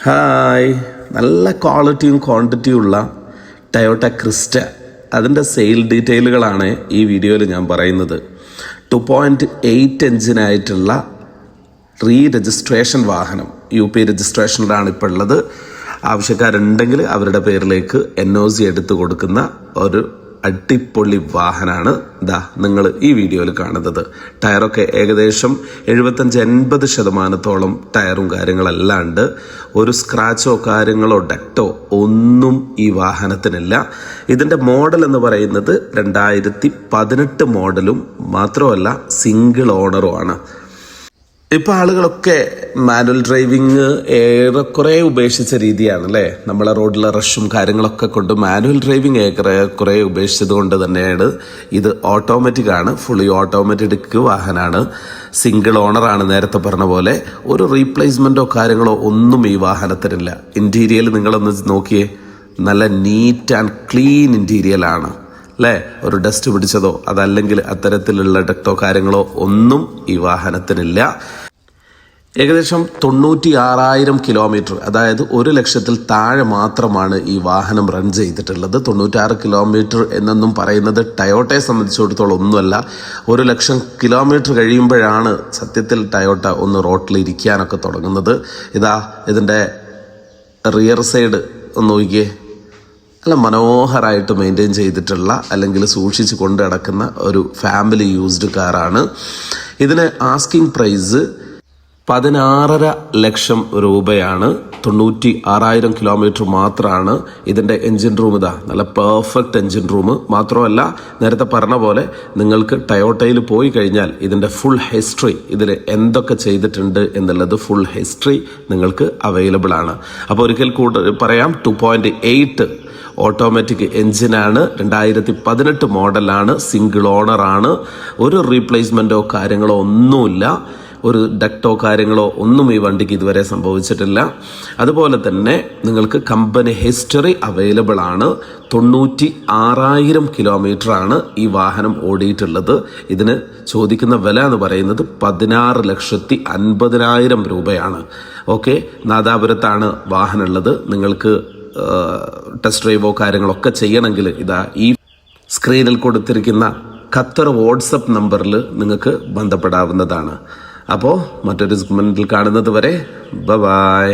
Hi, നല്ല ക്വാളിറ്റിയും ക്വാണ്ടിറ്റിയും ഉള്ള ടൊയോട്ട ക്രിസ്റ്റ അതിൻ്റെ സെയിൽ ഡീറ്റെയിലുകളാണ് ഈ വീഡിയോയിൽ ഞാൻ പറയുന്നത്. 2.8 എഞ്ചിനായിട്ടുള്ള രജിസ്ട്രേഷൻ വാഹനം UP രജിസ്ട്രേഷനിലാണ് ഇപ്പോൾ ഉള്ളത്. ആവശ്യക്കാരുണ്ടെങ്കിൽ അവരുടെ പേരിലേക്ക് NOC എടുത്തു കൊടുക്കുന്ന ഒരു അടിപൊളി വാഹനമാണ് ഇതാ നിങ്ങൾ ഈ വീഡിയോയിൽ കാണുന്നത്. ടയറൊക്കെ ഏകദേശം 75-80% ടയറും കാര്യങ്ങളെല്ലാം ഉണ്ട്. ഒരു സ്ക്രാച്ചോ കാര്യങ്ങളോ ഡക്റ്റോ ഒന്നും ഈ വാഹനത്തിനില്ല. ഇതിൻ്റെ മോഡൽ എന്ന് പറയുന്നത് 2018 മോഡലും മാത്രമല്ല സിംഗിൾ ഓണറുമാണ്. ഇപ്പോൾ ആളുകളൊക്കെ മാനുവൽ ഡ്രൈവിങ് ഏറെക്കുറെ ഉപേക്ഷിച്ച രീതിയാണ് അല്ലേ. നമ്മളെ റോഡിലെ റഷും കാര്യങ്ങളൊക്കെ കൊണ്ട് മാനുവൽ ഡ്രൈവിങ് ഏറെക്കുറെ ഉപേക്ഷിച്ചത് കൊണ്ട് തന്നെയാണ് ഇത് ഓട്ടോമാറ്റിക് ആണ്. ഫുള്ളി ഓട്ടോമാറ്റിക് വാഹനമാണ്. സിംഗിൾ ഓണറാണ്. നേരത്തെ പറഞ്ഞ പോലെ ഒരു റീപ്ലേസ്മെൻറ്റോ കാര്യങ്ങളോ ഒന്നും ഈ വാഹനത്തിനില്ല. ഇൻറ്റീരിയൽ നിങ്ങളൊന്ന് നോക്കിയേ, നല്ല നീറ്റ് ആൻഡ് ക്ലീൻ ഇൻറ്റീരിയലാണ് അല്ലേ. ഒരു ഡസ്റ്റ് പിടിച്ചതോ അതല്ലെങ്കിൽ അത്തരത്തിലുള്ള ഡക്റ്റോ കാര്യങ്ങളോ ഒന്നും ഈ വാഹനത്തിനില്ല. ഏകദേശം 96,000 കിലോമീറ്റർ, അതായത് 1,00,000 താഴെ മാത്രമാണ് ഈ വാഹനം റൺ ചെയ്തിട്ടുള്ളത്. 96 കിലോമീറ്റർ എന്നൊന്നും പറയുന്നത് ടയോട്ടയെ സംബന്ധിച്ചിടത്തോളം ഒന്നുമല്ല. 1,00,000 കിലോമീറ്റർ കഴിയുമ്പോഴാണ് സത്യത്തിൽ ടയോട്ട ഒന്ന് റോട്ടിൽ ഇരിക്കാനൊക്കെ തുടങ്ങുന്നത്. ഇതാ ഇതിൻ്റെ റിയർ സൈഡ് ഒന്ന് നോക്കിയേ, നല്ല മനോഹരമായിട്ട് മെയിൻറ്റെയിൻ ചെയ്തിട്ടുള്ള അല്ലെങ്കിൽ സൂക്ഷിച്ച് കൊണ്ട് നടക്കുന്ന ഒരു ഫാമിലി യൂസ്ഡ് കാറാണ്. ഇതിന് ആസ്കിങ് പ്രൈസ് 16.5 ലക്ഷം രൂപയാണ്. 96,000 കിലോമീറ്റർ മാത്രമാണ്. ഇതിൻ്റെ എൻജിൻ റൂം ഇതാ നല്ല പെർഫെക്റ്റ് എൻജിൻ റൂം. മാത്രമല്ല നേരത്തെ പറഞ്ഞ പോലെ നിങ്ങൾക്ക് ടയോട്ടയിൽ പോയി കഴിഞ്ഞാൽ ഇതിൻ്റെ ഫുൾ ഹിസ്റ്ററി, ഇതിൽ എന്തൊക്കെ ചെയ്തിട്ടുണ്ട് എന്നുള്ളത് ഫുൾ ഹിസ്റ്ററി നിങ്ങൾക്ക് അവൈലബിൾ ആണ്. അപ്പോൾ ഒരിക്കൽ കൂടി പറയാം, 2.8 ഓട്ടോമാറ്റിക് എൻജിനാണ്, 2018 മോഡലാണ്, സിംഗിൾ ഓണറാണ്. ഒരു റീപ്ലേസ്മെൻറ്റോ കാര്യങ്ങളോ ഒന്നുമില്ല. ഒരു ഡക്റ്റോ കാര്യങ്ങളോ ഒന്നും ഈ വണ്ടിക്ക് ഇതുവരെ സംഭവിച്ചിട്ടില്ല. അതുപോലെ തന്നെ നിങ്ങൾക്ക് കമ്പനി ഹിസ്റ്ററി അവൈലബിൾ ആണ്. 96,000 കിലോമീറ്റർ ആണ് ഈ വാഹനം ഓടിയിട്ടുള്ളത്. ഇതിന് ചോദിക്കുന്ന വില എന്ന് പറയുന്നത് 16,50,000 രൂപയാണ്. ഓക്കെ, നാദാപുരത്താണ് വാഹനം ഉള്ളത്. നിങ്ങൾക്ക് ടെസ്റ്റ് ഡ്രൈവോ കാര്യങ്ങളൊക്കെ ചെയ്യണമെങ്കിൽ ഇതാ ഈ സ്ക്രീനിൽ കൊടുത്തിരിക്കുന്ന ഖത്തർ വാട്സപ്പ് നമ്പറിൽ നിങ്ങൾക്ക് ബന്ധപ്പെടാവുന്നതാണ്. അപ്പോൾ മറ്റൊരു സെഗ്മെന്റിൽ കാണുന്നത് വരെ ബൈ.